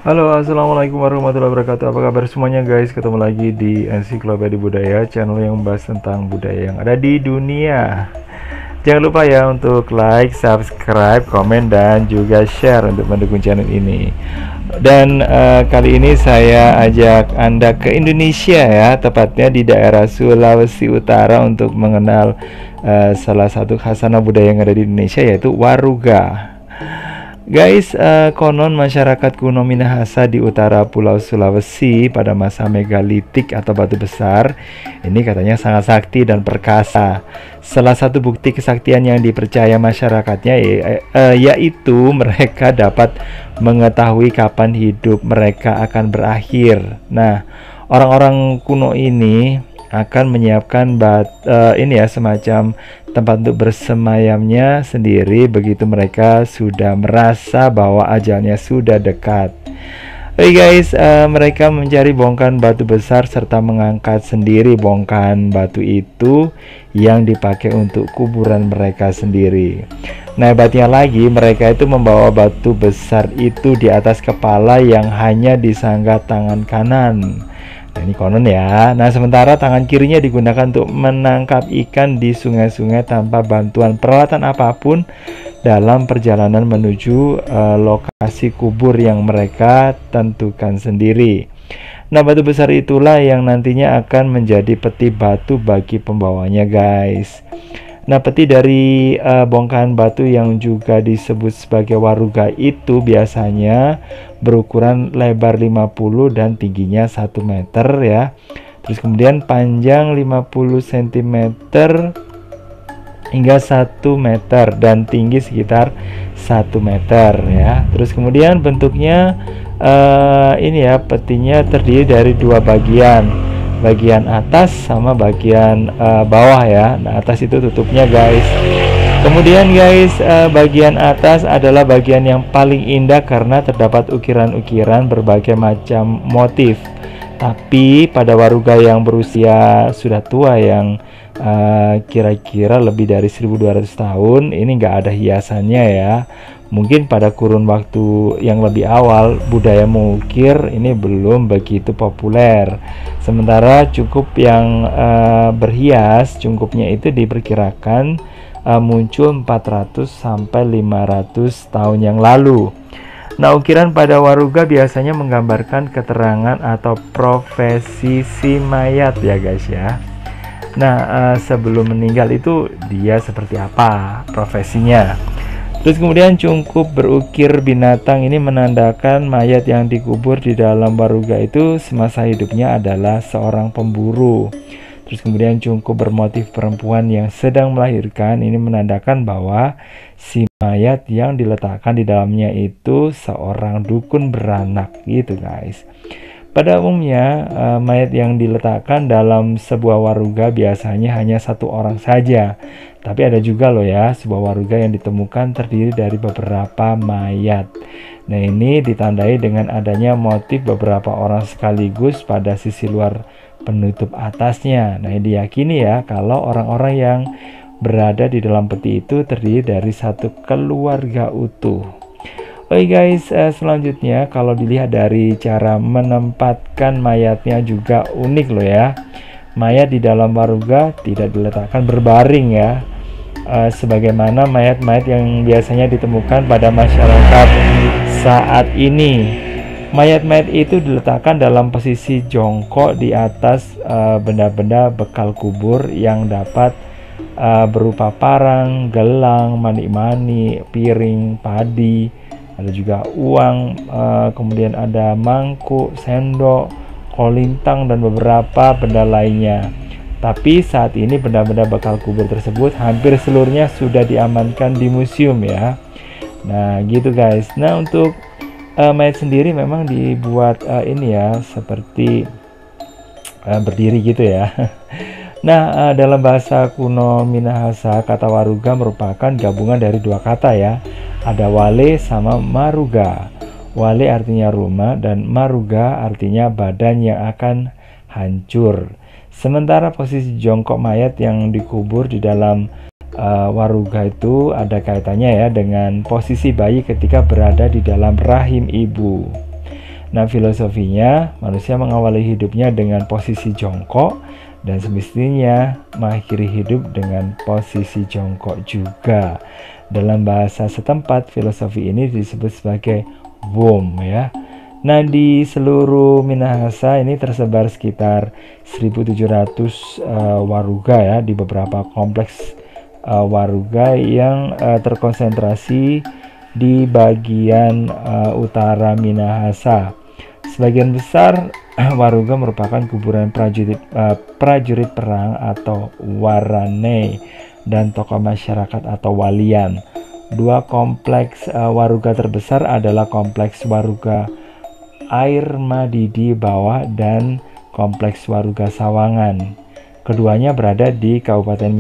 Halo, assalamualaikum warahmatullahi wabarakatuh. Apa kabar semuanya guys? Ketemu lagi di Ensiklopedia Budaya, channel yang membahas tentang budaya yang ada di dunia. Jangan lupa ya untuk like, subscribe, komen, dan juga share untuk mendukung channel ini. Dan kali ini saya ajak Anda ke Indonesia ya, tepatnya di daerah Sulawesi Utara untuk mengenal salah satu khasana budaya yang ada di Indonesia, yaitu Waruga. Guys, konon masyarakat kuno Minahasa di utara Pulau Sulawesi pada masa megalitik atau batu besar ini katanya sangat sakti dan perkasa. Salah satu bukti kesaktian yang dipercaya masyarakatnya yaitu mereka dapat mengetahui kapan hidup mereka akan berakhir. Nah, orang-orang kuno ini akan menyiapkan semacam tempat untuk bersemayamnya sendiri begitu mereka sudah merasa bahwa ajalnya sudah dekat. Oke guys, mereka mencari bongkahan batu besar serta mengangkat sendiri bongkahan batu itu yang dipakai untuk kuburan mereka sendiri. Nah, hebatnya lagi mereka itu membawa batu besar itu di atas kepala yang hanya disangga tangan kanan. Nah, ini konon ya. Nah, sementara tangan kirinya digunakan untuk menangkap ikan di sungai-sungai tanpa bantuan peralatan apapun dalam perjalanan menuju lokasi kubur yang mereka tentukan sendiri. Nah, batu besar itulah yang nantinya akan menjadi peti batu bagi pembawanya, guys. Nah, peti dari bongkahan batu yang juga disebut sebagai waruga itu biasanya berukuran lebar 50 dan tingginya 1 meter ya. Terus kemudian panjang 50 cm hingga 1 meter dan tinggi sekitar 1 meter ya. Terus kemudian bentuknya petinya terdiri dari dua bagian atas sama bagian bawah ya. Nah, atas itu tutupnya guys. Kemudian guys, bagian atas adalah bagian yang paling indah karena terdapat ukiran-ukiran berbagai macam motif. Tapi pada waruga yang berusia sudah tua yang kira-kira lebih dari 1200 tahun ini nggak ada hiasannya ya. Mungkin pada kurun waktu yang lebih awal budaya mengukir ini belum begitu populer. Sementara cukup yang berhias cungkupnya itu diperkirakan muncul 400 sampai 500 tahun yang lalu. Nah, ukiran pada waruga biasanya menggambarkan keterangan atau profesi si mayat ya guys ya. Nah, sebelum meninggal itu dia seperti apa profesinya. Terus kemudian cungkup berukir binatang ini menandakan mayat yang dikubur di dalam waruga itu semasa hidupnya adalah seorang pemburu. Terus kemudian cungkup bermotif perempuan yang sedang melahirkan ini menandakan bahwa si mayat yang diletakkan di dalamnya itu seorang dukun beranak gitu guys. Pada umumnya mayat yang diletakkan dalam sebuah waruga biasanya hanya satu orang saja. Tapi ada juga loh ya sebuah waruga yang ditemukan terdiri dari beberapa mayat. Nah, ini ditandai dengan adanya motif beberapa orang sekaligus pada sisi luar penutup atasnya. Nah, diyakini ya kalau orang-orang yang berada di dalam peti itu terdiri dari satu keluarga utuh. Oke guys, selanjutnya kalau dilihat dari cara menempatkan mayatnya juga unik loh ya. Mayat di dalam waruga tidak diletakkan berbaring ya, sebagaimana mayat-mayat yang biasanya ditemukan pada masyarakat saat ini. Mayat-mayat itu diletakkan dalam posisi jongkok di atas benda-benda bekal kubur yang dapat berupa parang, gelang, mani-mani, piring, padi, ada juga uang, kemudian ada mangkuk, sendok, kolintang, dan beberapa benda lainnya. Tapi saat ini benda-benda bekal kubur tersebut hampir seluruhnya sudah diamankan di museum ya. Nah gitu guys. Nah, untuk mayat sendiri memang dibuat seperti berdiri gitu ya. Nah, dalam bahasa kuno Minahasa kata waruga merupakan gabungan dari dua kata ya. Ada wale sama maruga. Wale artinya rumah dan maruga artinya badan yang akan hancur. Sementara posisi jongkok mayat yang dikubur di dalam waruga itu ada kaitannya ya dengan posisi bayi ketika berada di dalam rahim ibu. Nah, filosofinya manusia mengawali hidupnya dengan posisi jongkok dan semestinya mengakhiri hidup dengan posisi jongkok juga. Dalam bahasa setempat, filosofi ini disebut sebagai womb ya. Nah, di seluruh Minahasa ini tersebar sekitar 1.700 waruga ya, di beberapa kompleks waruga yang terkonsentrasi di bagian utara Minahasa. Sebagian besar waruga merupakan kuburan prajurit perang atau warane dan tokoh masyarakat atau walian. Dua kompleks waruga terbesar adalah kompleks waruga Air Madidi Bawah dan kompleks waruga Sawangan. Keduanya berada di Kabupaten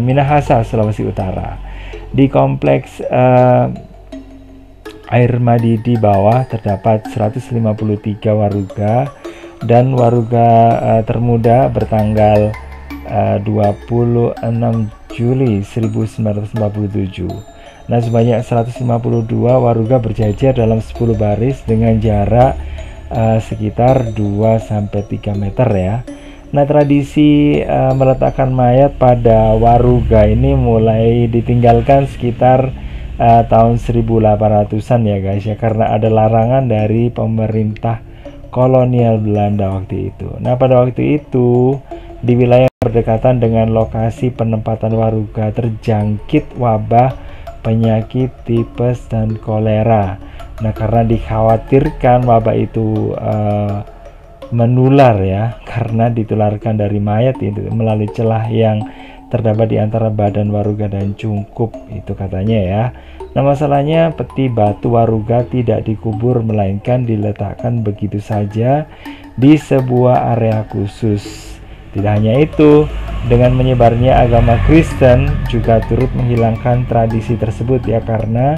Minahasa, Sulawesi Utara. Di kompleks Air Madidi Bawah terdapat 153 waruga dan waruga termuda bertanggal 26 Juli 1947. Nah, sebanyak 152 waruga berjajar dalam 10 baris dengan jarak sekitar 2-3 meter ya. Nah, tradisi meletakkan mayat pada waruga ini mulai ditinggalkan sekitar tahun 1800-an ya guys ya, karena ada larangan dari pemerintah kolonial Belanda waktu itu. Nah, pada waktu itu di wilayah berdekatan dengan lokasi penempatan waruga terjangkit wabah penyakit tipes dan kolera. Nah, karena dikhawatirkan wabah itu menular ya, karena ditularkan dari mayat itu melalui celah yang terdapat di antara badan waruga dan cungkup itu katanya ya. Nah, masalahnya peti batu waruga tidak dikubur melainkan diletakkan begitu saja di sebuah area khusus. Tidak hanya itu, dengan menyebarnya agama Kristen juga turut menghilangkan tradisi tersebut ya, karena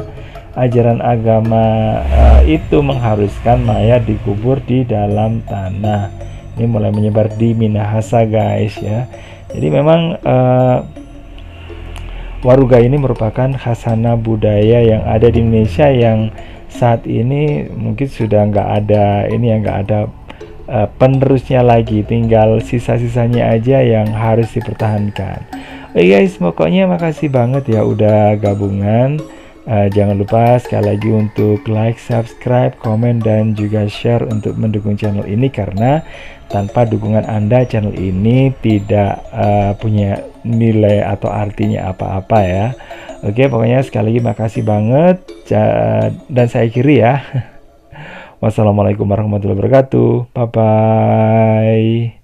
ajaran agama itu mengharuskan mayat dikubur di dalam tanah. Ini mulai menyebar di Minahasa guys ya. Jadi memang waruga ini merupakan khasana budaya yang ada di Indonesia yang saat ini mungkin sudah nggak ada ini ya, nggak ada penerusnya lagi, tinggal sisa-sisanya aja yang harus dipertahankan. Oke guys, pokoknya makasih banget ya udah gabungan. Jangan lupa sekali lagi untuk like, subscribe, komen, dan juga share untuk mendukung channel ini, karena tanpa dukungan Anda channel ini tidak punya nilai atau artinya apa-apa ya. Oke, pokoknya sekali lagi makasih banget dan saya akhiri ya. Wassalamualaikum warahmatullahi wabarakatuh. Bye bye.